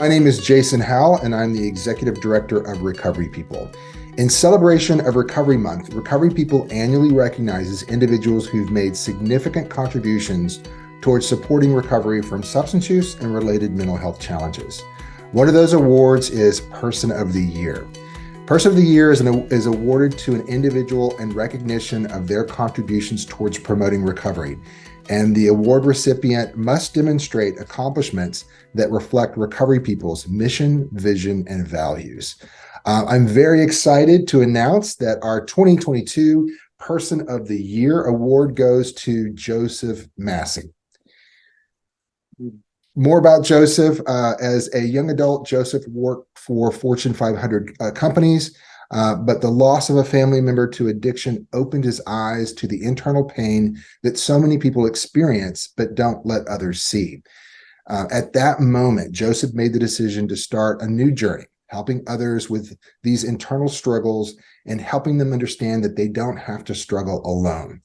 My name is Jason Howell, and I'm the Executive Director of Recovery People. In celebration of Recovery Month, Recovery People annually recognizes individuals who've made significant contributions towards supporting recovery from substance use and related mental health challenges. One of those awards is Person of the Year. Person of the Year is awarded to an individual in recognition of their contributions towards promoting recovery, and the award recipient must demonstrate accomplishments that reflect Recovery People's mission, vision, and values. I'm very excited to announce that our 2022 Person of the Year award goes to Joseph Massey. More about Joseph. As a young adult, Joseph worked for Fortune 500 companies, but the loss of a family member to addiction opened his eyes to the internal pain that so many people experience but don't let others see. At that moment, Joseph made the decision to start a new journey, helping others with these internal struggles and helping them understand that they don't have to struggle alone.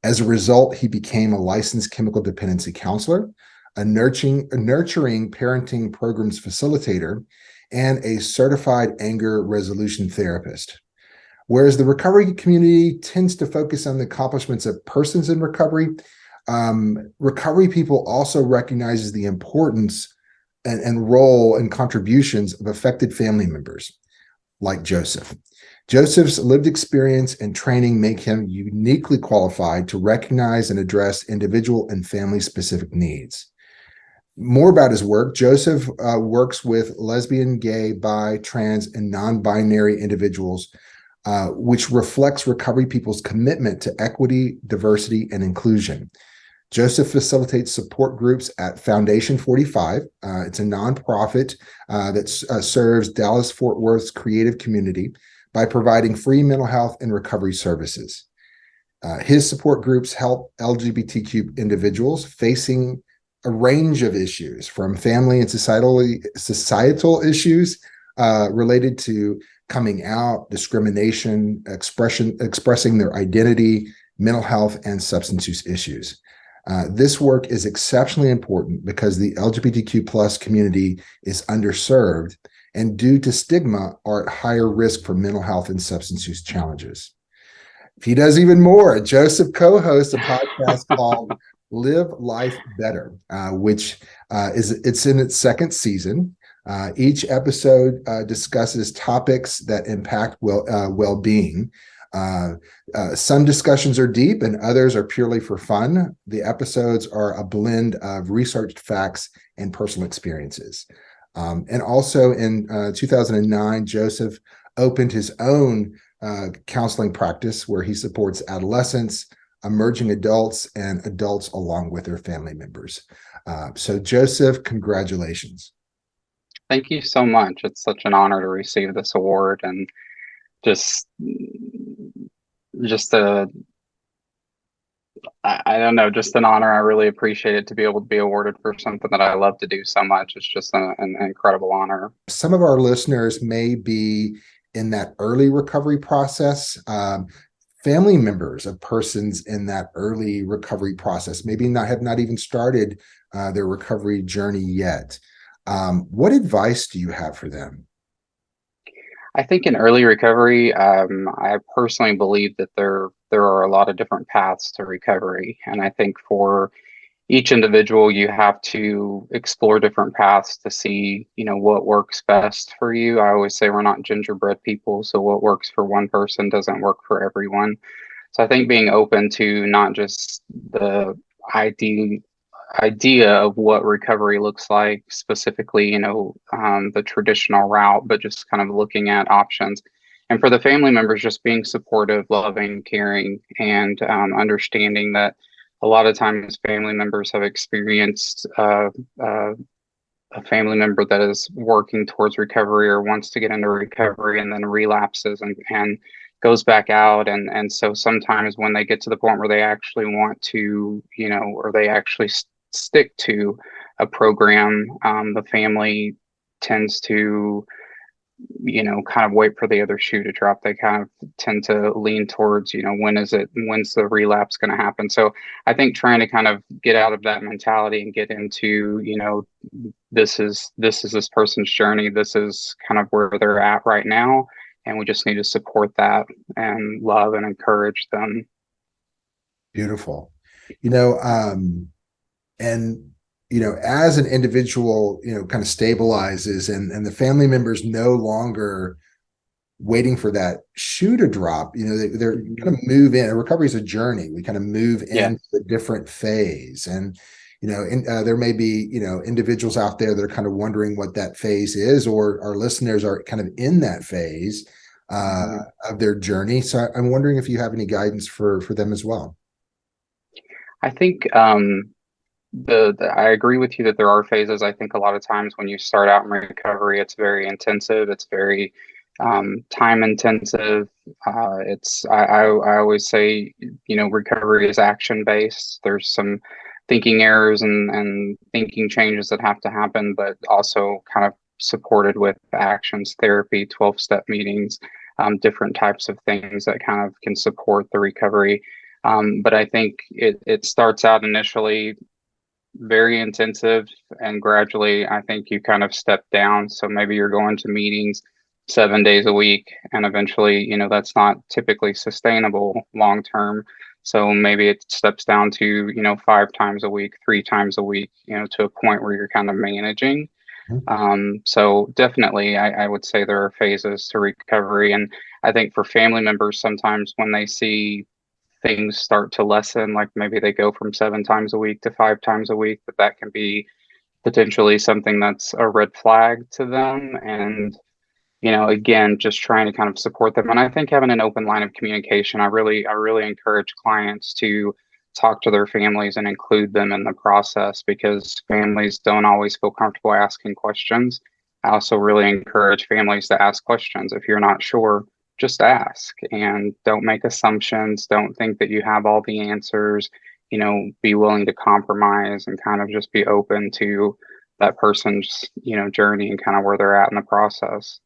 As a result, he became a licensed chemical dependency counselor, a nurturing parenting programs facilitator, and a certified anger resolution therapist. Whereas the recovery community tends to focus on the accomplishments of persons in recovery, Recovery People also recognizes the importance and role and contributions of affected family members like Joseph. Joseph's lived experience and training make him uniquely qualified to recognize and address individual and family-specific needs. More about his work: Joseph works with lesbian, gay, bi, trans, and non-binary individuals, which reflects Recovery People's commitment to equity, diversity, and inclusion. Joseph facilitates support groups at Foundation 45. It's a nonprofit that serves Dallas-Fort Worth's creative community by providing free mental health and recovery services. His support groups help LGBTQ individuals facing a range of issues, from family and societal issues related to coming out, discrimination, expressing their identity, mental health, and substance use issues. This work is exceptionally important because the LGBTQ plus community is underserved and, due to stigma, are at higher risk for mental health and substance use challenges. He does even more. Joseph co-hosts a podcast called Live Life Better, which it's in its second season. Each episode discusses topics that impact well-being. Some discussions are deep and others are purely for fun. The episodes are a blend of researched facts and personal experiences. And also in 2009, Joseph opened his own counseling practice where he supports adolescents, emerging adults, and adults along with their family members. So Joseph, congratulations. Thank you so much. It's such an honor to receive this award, and just I don't know, just an honor. I really appreciate it to be able to be awarded for something that I love to do so much. It's just an incredible honor. Some of our listeners may be in that early recovery process. Family members of persons in that early recovery process maybe have not even started their recovery journey yet. What advice do you have for them? I think in early recovery, I personally believe that there are a lot of different paths to recovery, and I think for each individual, you have to explore different paths to see, what works best for you. I always say we're not gingerbread people, so what works for one person doesn't work for everyone. So I think being open to not just the idea of what recovery looks like specifically, the traditional route, but just kind of looking at options. And for the family members, just being supportive, loving, caring, and understanding that a lot of times family members have experienced a family member that is working towards recovery or wants to get into recovery and then relapses and goes back out. And so sometimes when they get to the point where they actually want to, or they actually stick to a program, the family tends to kind of wait for the other shoe to drop. They kind of tend to lean towards, when's the relapse going to happen? So I think trying to kind of get out of that mentality and get into, this person's journey. This is kind of where they're at right now. And we just need to support that and love and encourage them. Beautiful. You know, and as an individual, kind of stabilizes and the family members no longer waiting for that shoe to drop, they're kind of move in. Recovery is a journey. We kind of move Yeah. into a different phase. And there may be individuals out there that are kind of wondering what that phase is, or our listeners are kind of in that phase of their journey. So I'm wondering if you have any guidance for them as well. I think I agree with you that there are phases. I think a lot of times when you start out in recovery, it's very intensive. It's very time intensive. I always say, recovery is action based. There's some thinking errors and thinking changes that have to happen, but also kind of supported with actions, therapy, 12-step meetings, different types of things that kind of can support the recovery. But I think it starts out initially very intensive, and gradually I think you kind of step down. So maybe you're going to meetings 7 days a week, and eventually, that's not typically sustainable long term. So maybe it steps down to, 5 times a week, 3 times a week, to a point where you're kind of managing. So definitely, I would say there are phases to recovery. And I think for family members, sometimes when they see things start to lessen, like maybe they go from 7 times a week to 5 times a week, that can be potentially something that's a red flag to them. And, again, just trying to kind of support them. And I think having an open line of communication, I really encourage clients to talk to their families and include them in the process, because families don't always feel comfortable asking questions. I also really encourage families to ask questions. If you're not sure, just ask, and don't make assumptions. Don't think that you have all the answers. Be willing to compromise and kind of just be open to that person's, journey and kind of where they're at in the process.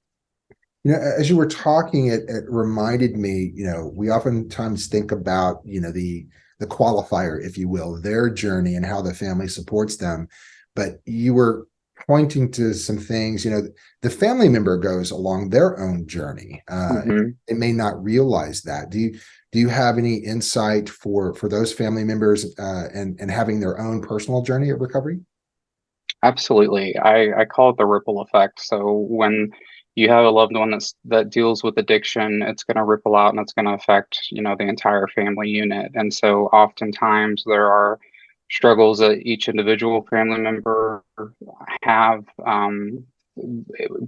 As you were talking, it reminded me, we oftentimes think about, the qualifier, if you will, their journey and how the family supports them. But you were pointing to some things, the family member goes along their own journey. Hmm. They may not realize that. Do you have any insight for those family members and having their own personal journey of recovery? Absolutely. I call it the ripple effect. So when you have a loved one that deals with addiction, it's going to ripple out and it's going to affect, the entire family unit. And so oftentimes there are struggles that each individual family member have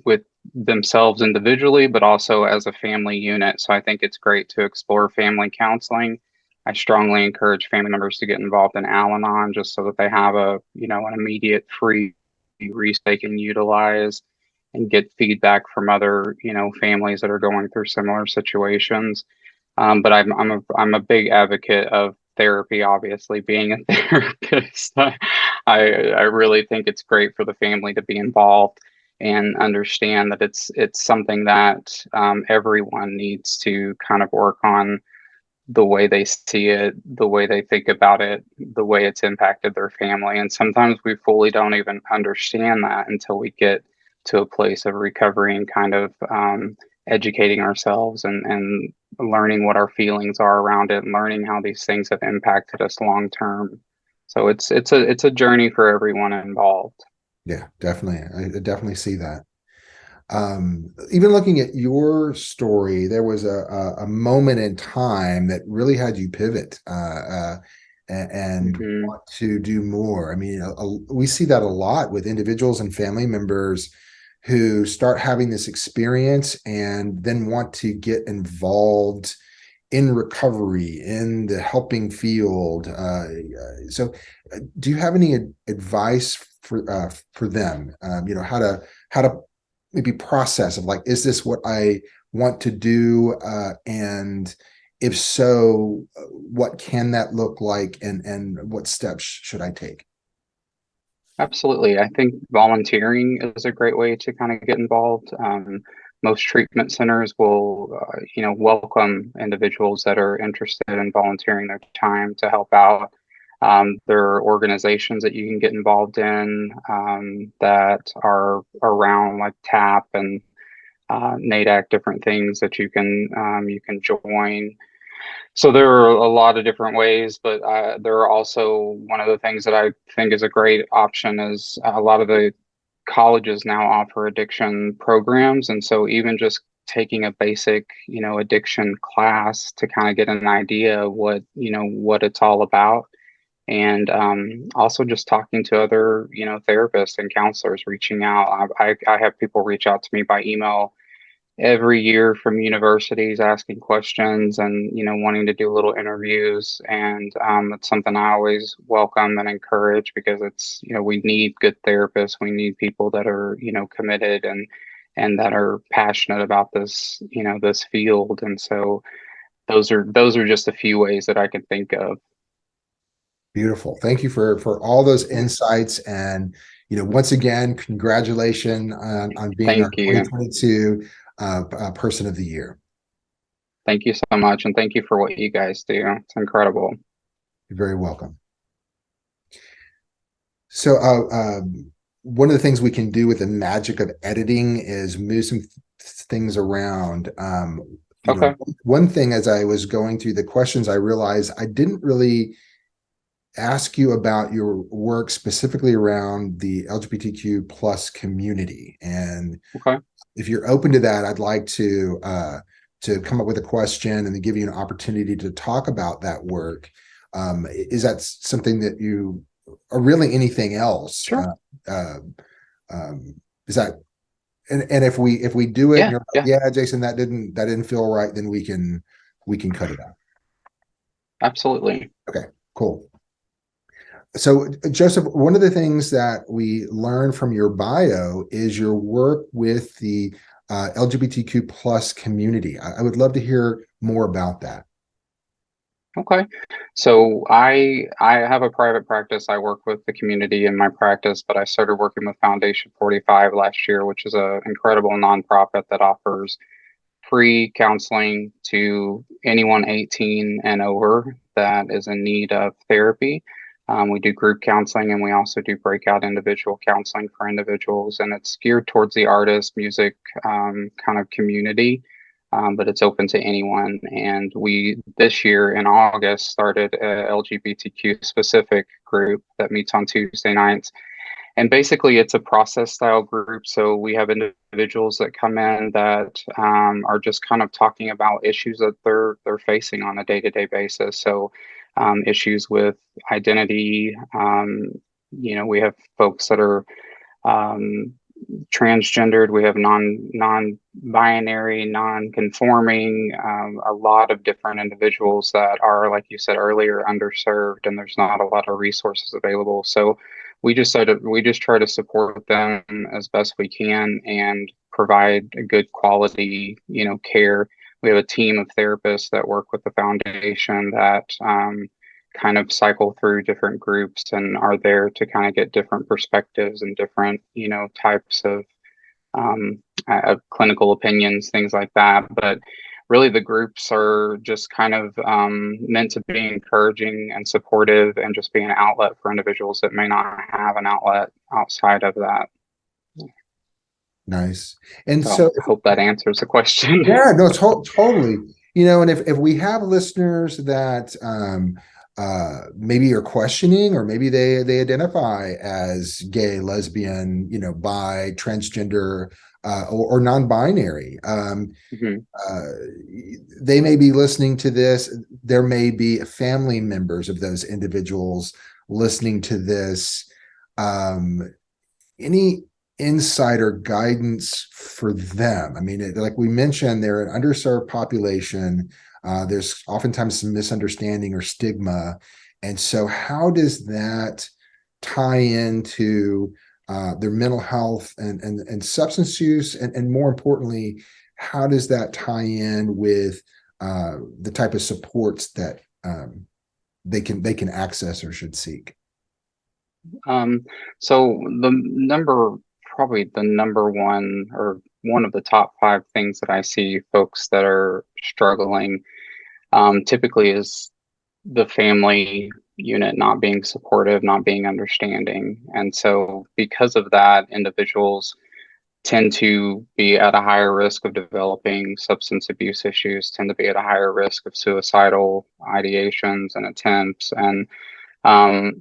with themselves individually, but also as a family unit. So I think it's great to explore family counseling. I strongly encourage family members to get involved in Al-Anon, just so that they have an immediate free resource they can utilize and get feedback from other, families that are going through similar situations. But I'm a big advocate of therapy. Obviously, being a therapist, I really think it's great for the family to be involved and understand that it's something that everyone needs to kind of work on, the way they see it, the way they think about it, the way it's impacted their family. And sometimes we fully don't even understand that until we get to a place of recovery and kind of educating ourselves and learning what our feelings are around it and learning how these things have impacted us long term. So it's a journey for everyone involved. Yeah, definitely. I definitely see that. Even looking at your story, there was a moment in time that really had you pivot and Hmm. want to do more. I mean, we see that a lot with individuals and family members who start having this experience and then want to get involved in recovery in the helping field. Do you have any advice for them? How to maybe process of like, is this what I want to do? And if so, what can that look like, and what steps should I take? Absolutely. I think volunteering is a great way to kind of get involved. most treatment centers will, welcome individuals that are interested in volunteering their time to help out. There are organizations that you can get involved in that are around, like TAP and NADAC, different things that you can join. So there are a lot of different ways, but there are also, one of the things that I think is a great option is a lot of the colleges now offer addiction programs. And so even just taking a basic, addiction class to kind of get an idea of what it's all about. And also just talking to other, therapists and counselors, reaching out. I have people reach out to me by email every year from universities asking questions and wanting to do little interviews, and it's something I always welcome and encourage, because it's we need good therapists, we need people that are committed and that are passionate about this field. And so those are just a few ways that I can think of. Beautiful. Thank you for all those insights. And once again, congratulations on being our Thank you. 2022 Person of the Year. Thank you so much, and thank you for what you guys do. It's incredible. You're very welcome. So, one of the things we can do with the magic of editing is move some things around. Okay. One thing, as I was going through the questions, I realized I didn't really ask you about your work specifically around the LGBTQ plus community. And Okay. if you're open to that, I'd like to come up with a question and then give you an opportunity to talk about that work. Is that something that you, or really anything else? Sure. Is that, and if we do it, Yeah. and you're like, yeah, Jason, that didn't feel right, then we can cut it out. Absolutely. Okay, cool. So, Joseph, one of the things that we learn from your bio is your work with the LGBTQ plus community. I would love to hear more about that. Okay. So I have a private practice. I work with the community in my practice, but I started working with Foundation 45 last year, which is an incredible nonprofit that offers free counseling to anyone 18 and over that is in need of therapy. We do group counseling, and we also do breakout individual counseling for individuals, and it's geared towards the artist, music kind of community, but it's open to anyone. And we, this year in August, started a LGBTQ specific group that meets on Tuesday nights. And basically, it's a process style group. So we have individuals that come in that are just kind of talking about issues that they're facing on a day-to-day basis. So issues with identity. We have folks that are um, transgendered. We have non-binary, non-conforming. A lot of different individuals that are, like you said earlier, underserved, and there's not a lot of resources available. So we just try to support them as best we can and provide a good quality, care. We have a team of therapists that work with the foundation that kind of cycle through different groups and are there to kind of get different perspectives and different, types of clinical opinions, things like that. But really, the groups are just kind of meant to be encouraging and supportive and just be an outlet for individuals that may not have an outlet outside of that. Nice. And So so, I hope that answers the question. yeah, no, totally. And if we have listeners that maybe are questioning, or maybe they identify as gay, lesbian, bi, transgender, or non-binary, Mhm. they may be listening to this. There may be family members of those individuals listening to this. Any insider guidance for them? I mean, like we mentioned, they're an underserved population. There's oftentimes some misunderstanding or stigma. And so how does that tie into their mental health and substance use? And more importantly, how does that tie in with the type of supports that they can access or should seek? So probably the number one or one of the top five things that I see folks that are struggling typically is the family unit not being supportive, not being understanding. And so, because of that, individuals tend to be at a higher risk of developing substance abuse issues, tend to be at a higher risk of suicidal ideations and attempts. And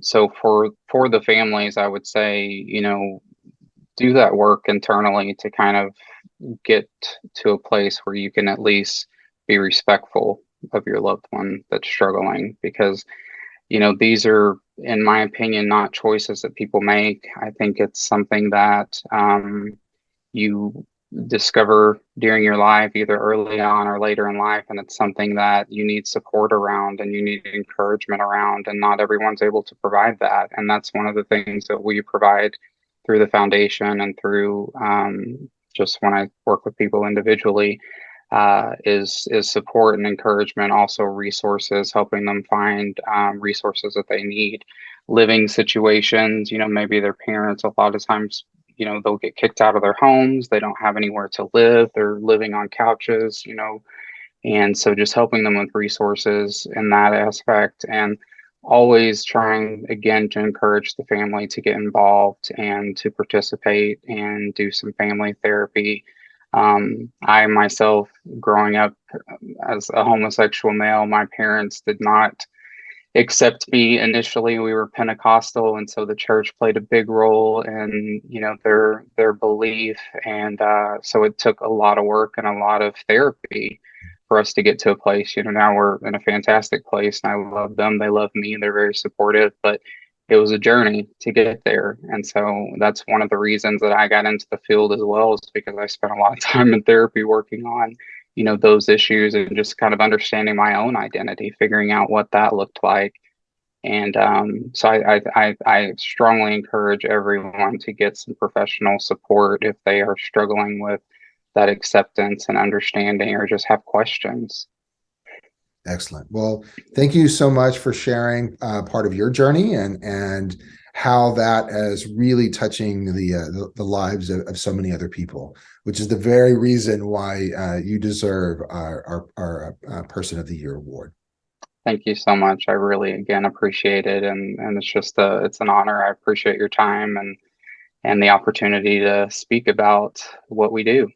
so, for the families, I would say, do that work internally to kind of get to a place where you can at least be respectful of your loved one that's struggling, because these are, in my opinion, not choices that people make. I think it's something that you discover during your life, either early on or later in life, and it's something that you need support around and you need encouragement around, and not everyone's able to provide that. And that's one of the things that we provide through the foundation and through just when I work with people individually, is support and encouragement, also resources, helping them find resources that they need, living situations. Maybe their parents, a lot of times, they'll get kicked out of their homes, they don't have anywhere to live, they're living on couches, and so just helping them with resources in that aspect, and always trying again to encourage the family to get involved and to participate and do some family therapy. I myself, growing up as a homosexual male, my parents did not accept me initially. We were Pentecostal, and so the church played a big role in their belief, and so it took a lot of work and a lot of therapy for us to get to a place. Now we're in a fantastic place, and I love them. They love me. They're very supportive, but it was a journey to get there. And so that's one of the reasons that I got into the field as well, is because I spent a lot of time in therapy working on those issues and just kind of understanding my own identity, figuring out what that looked like. And so I strongly encourage everyone to get some professional support if they are struggling with that acceptance and understanding, or just have questions. Excellent. Well, thank you so much for sharing part of your journey and how that is really touching the lives of so many other people, which is the very reason why you deserve our Person of the Year award. Thank you so much. I really, again, appreciate it. And it's an honor. I appreciate your time and the opportunity to speak about what we do.